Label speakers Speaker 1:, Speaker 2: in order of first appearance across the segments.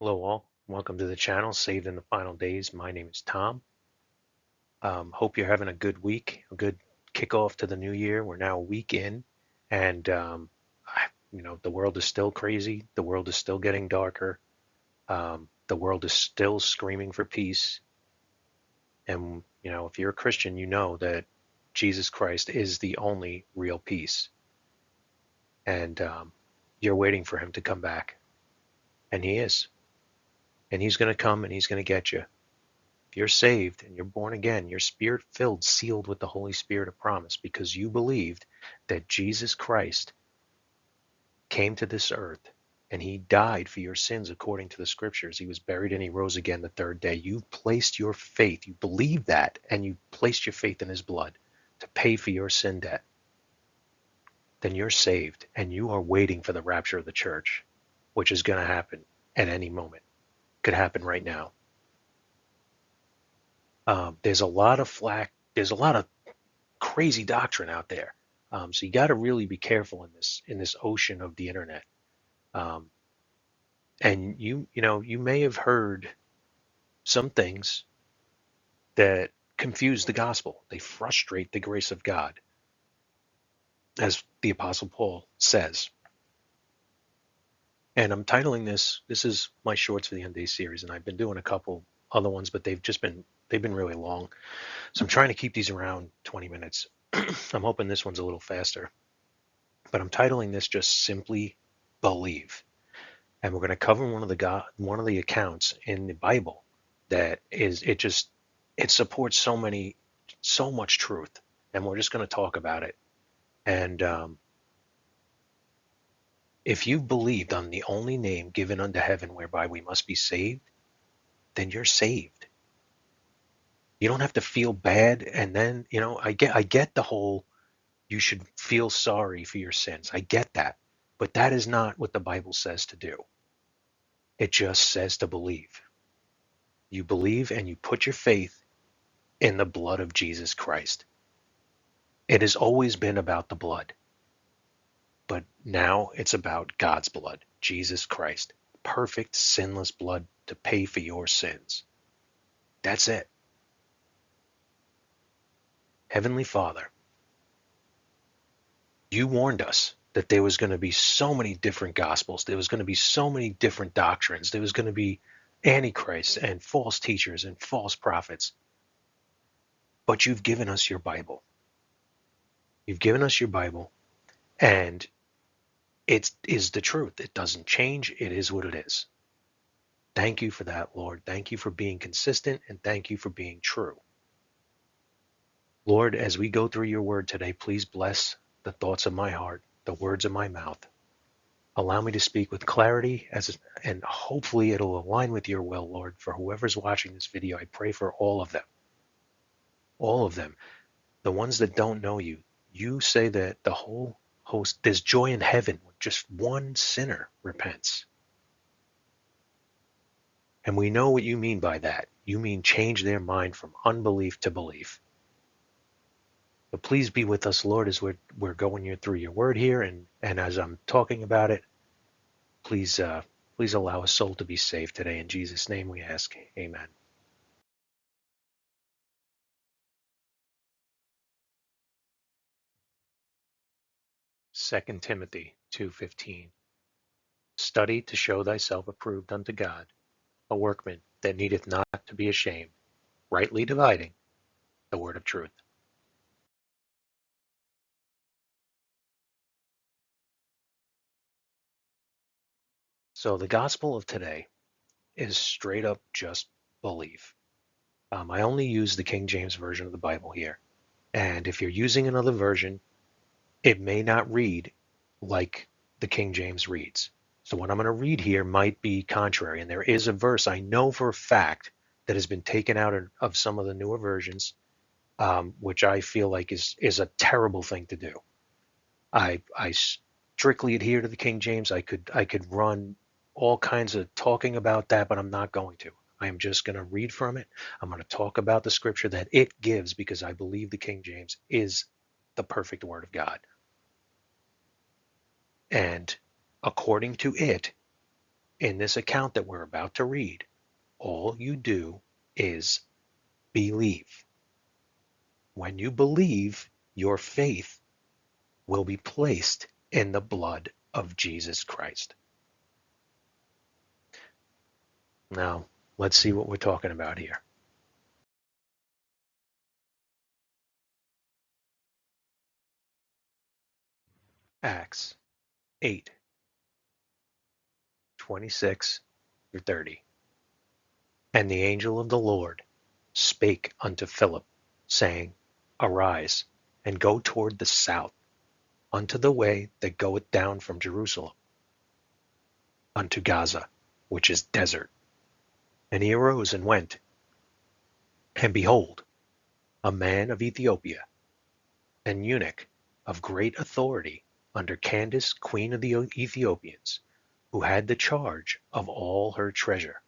Speaker 1: Hello all, welcome to the channel, Saved in the Final Days. My name is Tom. Hope you're having a good week, a good kickoff to the new year. We're now a week in, and the world is still crazy. The world is still getting darker. The world is still screaming for peace. And if you're a Christian, you know that Jesus Christ is the only real peace, and you're waiting for him to come back, and he is, and he's going to come, and he's going to get you. If you're saved and you're born again, you're spirit filled, sealed with the Holy Spirit of promise because you believed that Jesus Christ came to this earth and he died for your sins according to the scriptures. He was buried and he rose again the third day. You placed your faith, you believed that, and you placed your faith in his blood to pay for your sin debt. Then you're saved and you are waiting for the rapture of the church, which is going to happen at any moment. Could happen right now. There's a lot of flack. There's a lot of crazy doctrine out there. So you got to really be careful in this ocean of the internet. Um, and you may have heard some things that confuse the gospel. They frustrate the grace of God, as the Apostle Paul says. And I'm titling this. This is my shorts for the End Day series, and I've been doing a couple other ones, but they've been really long. So I'm trying to keep these around 20 minutes. I'm hoping this one's a little faster. But I'm titling this just simply believe. And we're going to cover one of the accounts in the Bible that it supports so much truth, and we're just going to talk about it. And if you've believed on the only name given unto heaven whereby we must be saved, then you're saved. You don't have to feel bad, and then I get the whole you should feel sorry for your sins. I get that, but that is not what the Bible says to do. It just says to believe. You believe and you put your faith in the blood of Jesus Christ. It has always been about the blood, but now it's about God's blood, Jesus Christ, perfect, sinless blood to pay for your sins. That's it. Heavenly Father, you warned us that there was going to be so many different gospels. There was going to be so many different doctrines. There was going to be antichrists and false teachers and false prophets. But you've given us your Bible. You've given us your Bible, and it is the truth. It doesn't change. It is what it is. Thank you for that, Lord. Thank you for being consistent, and thank you for being true. Lord, as we go through your word today, please bless the thoughts of my heart, the words of my mouth. Allow me to speak with clarity, and hopefully it'll align with your will, Lord. For whoever's watching this video, I pray for all of them. All of them. The ones that don't know you. You say that the whole host, there's joy in heaven when just one sinner repents. And we know what you mean by that. You mean change their mind from unbelief to belief. But please be with us, Lord, as we're going through your word here, and as I'm talking about it, please allow a soul to be saved today. In Jesus' name we ask, amen. 2 Timothy 2:15. Study to show thyself approved unto God, a workman that needeth not to be ashamed, rightly dividing the word of truth. So the gospel of today is straight up just belief. I only use the King James Version of the Bible here. And if you're using another version, it may not read like the King James reads. So what I'm going to read here might be contrary. And there is a verse I know for a fact that has been taken out of some of the newer versions, which I feel like is a terrible thing to do. I strictly adhere to the King James. I could run all kinds of talking about that, but I'm not going to. I am just going to read from it. I'm going to talk about the scripture that it gives because I believe the King James is the perfect word of God. And according to it, in this account that we're about to read, all you do is believe. When you believe, your faith will be placed in the blood of Jesus Christ. Now, let's see what we're talking about here. Acts 8, 26 through 30. And the angel of the Lord spake unto Philip, saying, Arise, and go toward the south, unto the way that goeth down from Jerusalem unto Gaza, which is desert. And he arose and went, and behold, a man of Ethiopia, an eunuch of great authority under Candace, queen of the Ethiopians, who had the charge of all her treasure,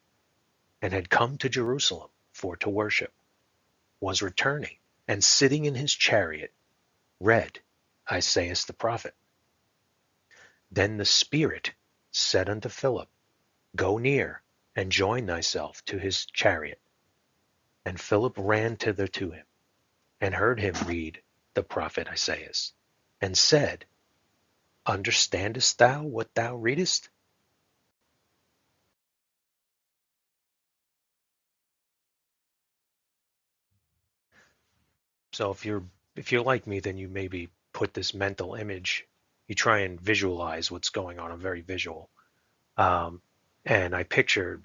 Speaker 1: and had come to Jerusalem for to worship, was returning, and sitting in his chariot, read Isaiah the prophet. Then the Spirit said unto Philip, Go near, and join thyself to his chariot. And Philip ran thither to him, and heard him read the prophet Isaiah, and said, Understandest thou what thou readest? So if you're like me, then you maybe put this mental image, you try and visualize what's going on. I'm very visual. Um, and I picture,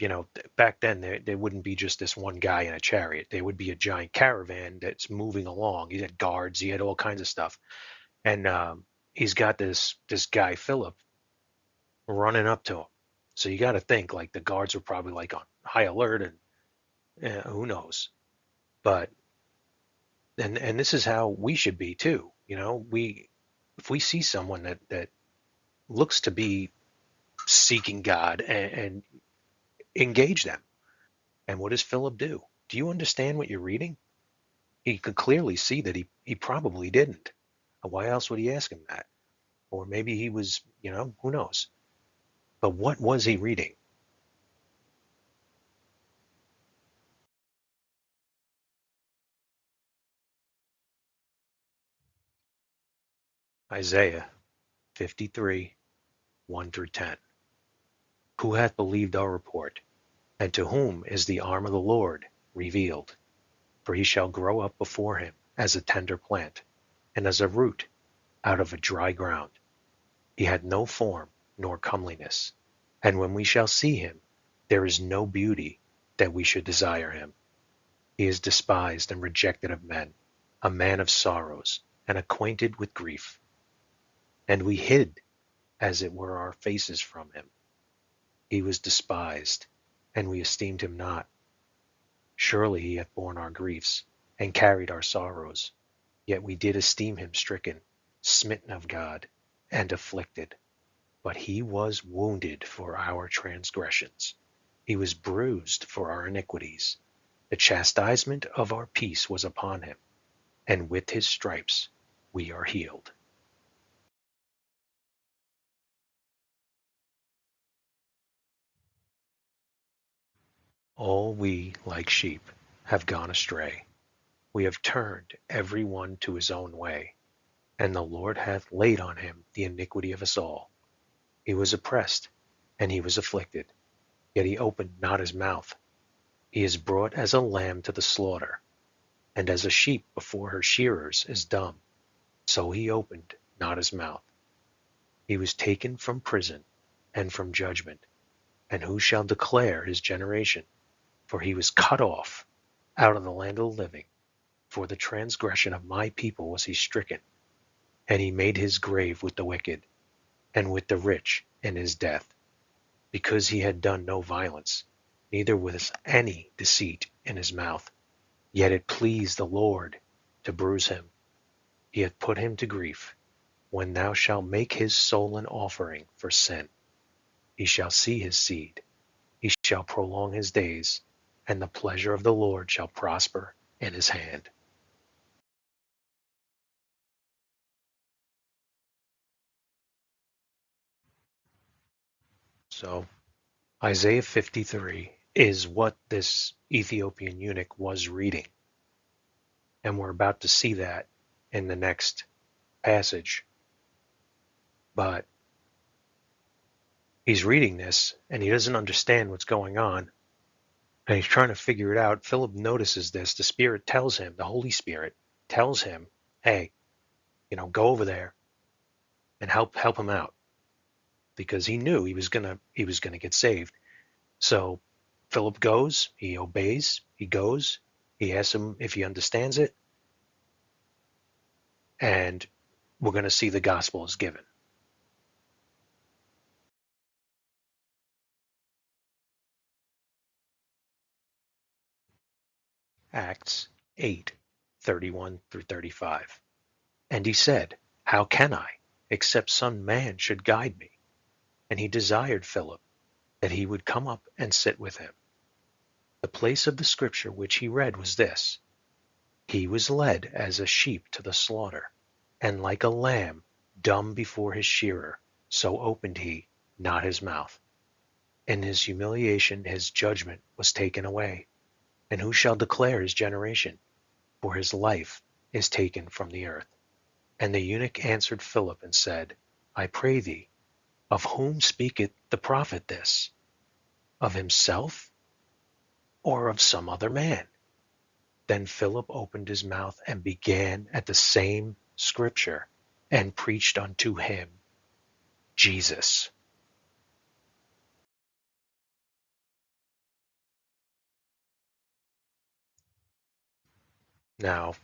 Speaker 1: back then there wouldn't be just this one guy in a chariot. There would be a giant caravan that's moving along. He had guards, he had all kinds of stuff. And he's got this guy, Philip, running up to him. So you got to think like the guards were probably like on high alert and who knows. But and this is how we should be too. We if we see someone that looks to be seeking God and engage them. And what does Philip do? Do you understand what you're reading? He could clearly see that he probably didn't. Why else would he ask him that? Or maybe he was, who knows? But what was he reading? Isaiah 53, 1 through 10. Who hath believed our report? And to whom is the arm of the Lord revealed? For he shall grow up before him as a tender plant, and as a root out of a dry ground. He had no form nor comeliness. And when we shall see him, there is no beauty that we should desire him. He is despised and rejected of men, a man of sorrows, and acquainted with grief. And we hid, as it were, our faces from him. He was despised, and we esteemed him not. Surely he hath borne our griefs, and carried our sorrows. Yet we did esteem him stricken, smitten of God, and afflicted. But he was wounded for our transgressions. He was bruised for our iniquities. The chastisement of our peace was upon him, and with his stripes we are healed. All we, like sheep, have gone astray. We have turned every one to his own way, and the Lord hath laid on him the iniquity of us all. He was oppressed, and he was afflicted, yet he opened not his mouth. He is brought as a lamb to the slaughter, and as a sheep before her shearers is dumb, so he opened not his mouth. He was taken from prison and from judgment. And who shall declare his generation? For he was cut off out of the land of the living. For the transgression of my people was he stricken. And he made his grave with the wicked, and with the rich in his death, because he had done no violence, neither was any deceit in his mouth. Yet it pleased the Lord to bruise him. He hath put him to grief. When thou shalt make his soul an offering for sin, he shall see his seed. He shall prolong his days, and the pleasure of the Lord shall prosper in his hand. So Isaiah 53 is what this Ethiopian eunuch was reading. And we're about to see that in the next passage. But he's reading this and he doesn't understand what's going on. And he's trying to figure it out. Philip notices this. The Spirit tells him, the Holy Spirit tells him, hey, go over there and help him out. Because he knew he was gonna get saved. So Philip goes, he obeys, he goes, he asks him if he understands it, and we're going to see the gospel is given. Acts 8:31 through 35. And he said, how can I, except some man should guide me? And he desired Philip that he would come up and sit with him. The place of the scripture which he read was this: he was led as a sheep to the slaughter, and like a lamb dumb before his shearer, so opened he not his mouth. In his humiliation his judgment was taken away. And who shall declare his generation? For his life is taken from the earth. And the eunuch answered Philip and said, I pray thee, of whom speaketh the prophet this? Of himself, or of some other man? Then Philip opened his mouth and began at the same scripture, and preached unto him Jesus. Now,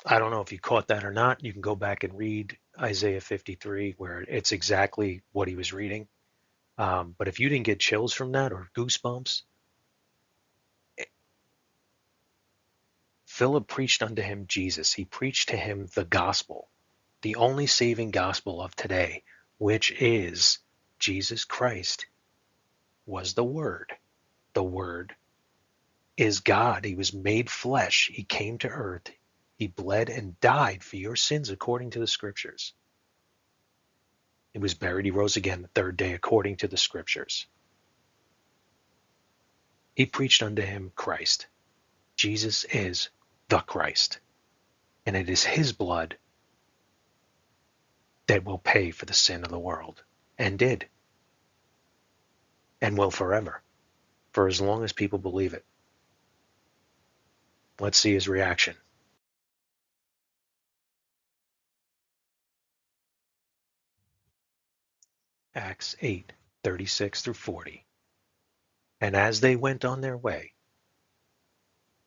Speaker 1: I don't know if you caught that or not. You can go back and read Isaiah 53, where it's exactly what he was reading. But if you didn't get chills from that or goosebumps, Philip preached unto him Jesus. He preached to him the gospel, the only saving gospel of today, which is Jesus Christ was the Word. The Word is God. He was made flesh. He came to earth. He bled and died for your sins according to the scriptures. He was buried. He rose again the third day according to the scriptures. He preached unto him Christ. Jesus is the Christ. And it is his blood that will pay for the sin of the world, and did, and will forever, for as long as people believe it. Let's see his reaction. Acts 8:36 through 40. And as they went on their way,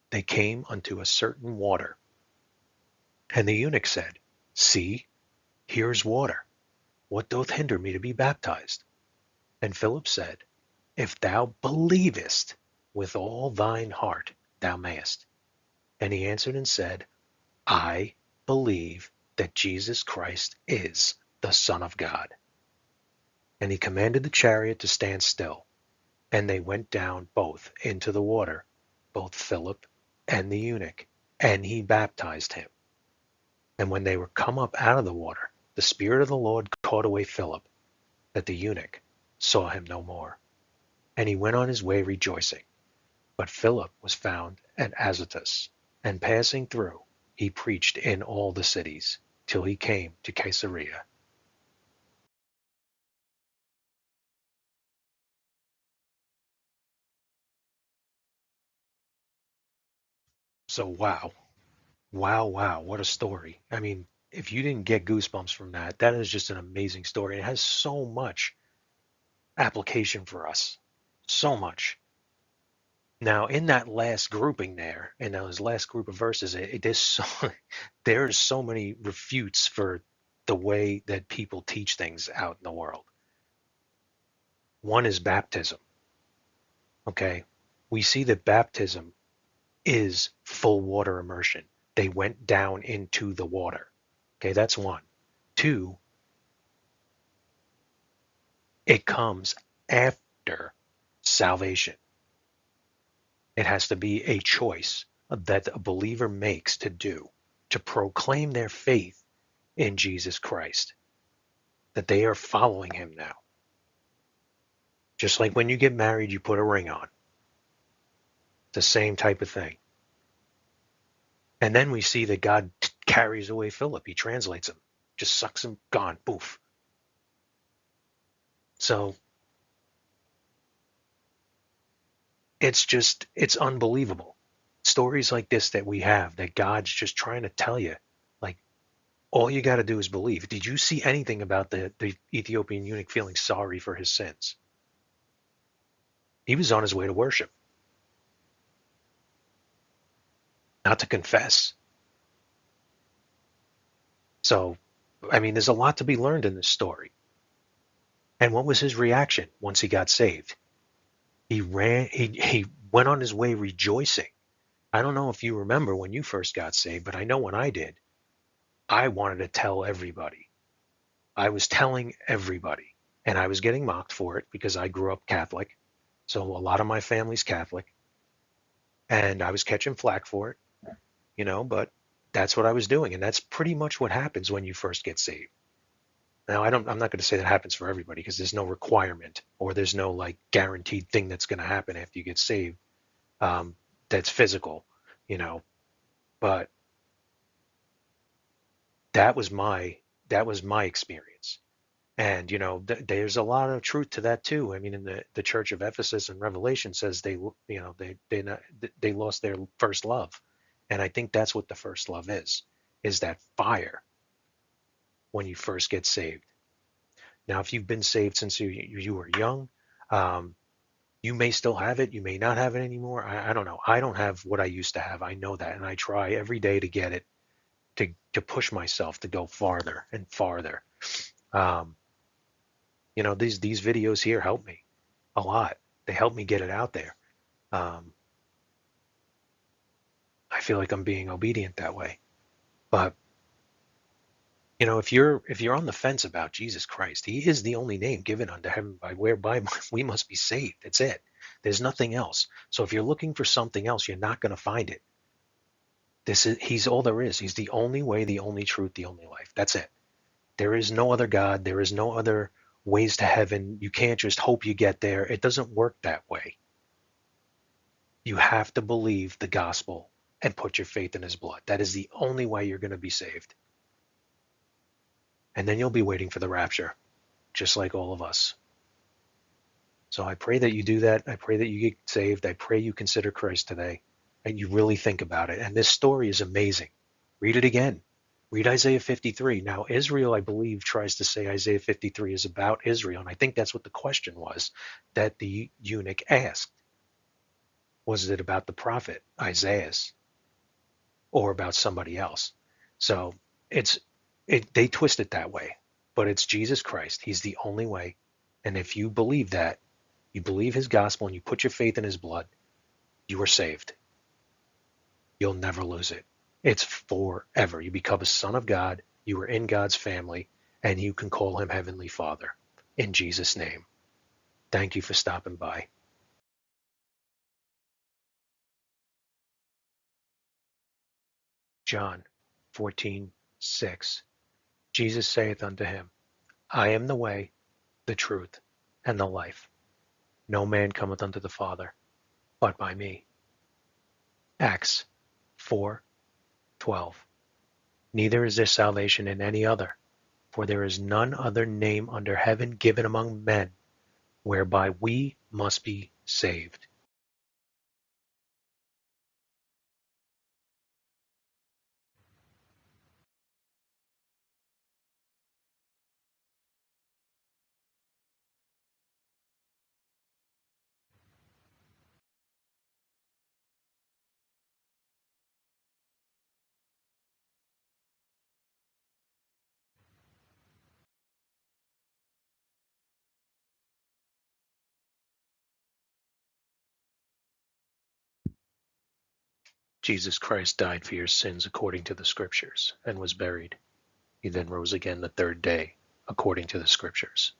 Speaker 1: they came unto a certain water. And the eunuch said, see, here is water. What doth hinder me to be baptized? And Philip said, if thou believest with all thine heart, thou mayest. And he answered and said, I believe that Jesus Christ is the Son of God. And he commanded the chariot to stand still. And they went down both into the water, both Philip and the eunuch, and he baptized him. And when they were come up out of the water, the Spirit of the Lord caught away Philip, that the eunuch saw him no more. And he went on his way rejoicing. But Philip was found at Azotus, and passing through, he preached in all the cities, till he came to Caesarea. So wow, wow, what a story. I mean, if you didn't get goosebumps from that, that is just an amazing story. It has so much application for us. So much. Now, in that last grouping there, in those last group of verses, there's so many refutes for the way that people teach things out in the world. One is baptism. Okay, we see that baptism is full water immersion. They went down into the water. Okay, that's one. Two, it comes after salvation. It has to be a choice that a believer makes to do, to proclaim their faith in Jesus Christ, that they are following him now. Just like when you get married, you put a ring on. The same type of thing. And then we see that God carries away Philip. He translates him, just sucks him, gone, poof. So it's unbelievable. Stories like this that we have, that God's just trying to tell you, like, all you got to do is believe. Did you see anything about the Ethiopian eunuch feeling sorry for his sins? He was on his way to worship, not to confess. So, I mean, there's a lot to be learned in this story. And what was his reaction once he got saved? He went on his way rejoicing. I don't know if you remember when you first got saved, but I know when I did, I wanted to tell everybody. I was telling everybody, and I was getting mocked for it because I grew up Catholic. So a lot of my family's Catholic, and I was catching flack for it, but that's what I was doing. And that's pretty much what happens when you first get saved. Now, I'm not going to say that happens for everybody because there's no requirement or there's no like guaranteed thing that's going to happen after you get saved. That's physical, you know, but that was my that was my experience. And there's a lot of truth to that too. I mean, in the Church of Ephesus and Revelation says they lost their first love, and I think that's what the first love is that fire when you first get saved. Now, if you've been saved since you were young, um, you may still have it. You may not have it anymore. I don't know. I don't have what I used to have. I know that, and I try every day to get it, to push myself to go farther and farther. Um, these videos here help me a lot. They help me get it out there. Um, I feel like I'm being obedient that way. But if you're on the fence about Jesus Christ, He is the only name given unto heaven by whereby we must be saved. That's it. There's nothing else. So if you're looking for something else, you're not going to find it. He's all there is. He's the only way, the only truth, the only life. That's it. There is no other God. There is no other ways to heaven. You can't just hope you get there. It doesn't work that way. You have to believe the gospel and put your faith in his blood. That is the only way you're going to be saved. And then you'll be waiting for the rapture, just like all of us. So I pray that you do that. I pray that you get saved. I pray you consider Christ today and you really think about it. And this story is amazing. Read it again. Read Isaiah 53. Now, Israel, I believe, tries to say Isaiah 53 is about Israel. And I think that's what the question was that the eunuch asked. Was it about the prophet Isaiah or about somebody else? So they twist it that way, but it's Jesus Christ. He's the only way. And if you believe that, you believe his gospel and you put your faith in his blood, you are saved. You'll never lose it. It's forever. You become a son of God. You are in God's family, and you can call him Heavenly Father in Jesus' name. Thank you for stopping by. John 14:6. Jesus saith unto him, I am the way, the truth, and the life. No man cometh unto the Father but by me. Acts 4:12. Neither is there salvation in any other, for there is none other name under heaven given among men whereby we must be saved. Jesus Christ died for your sins according to the Scriptures and was buried. He then rose again the third day according to the Scriptures.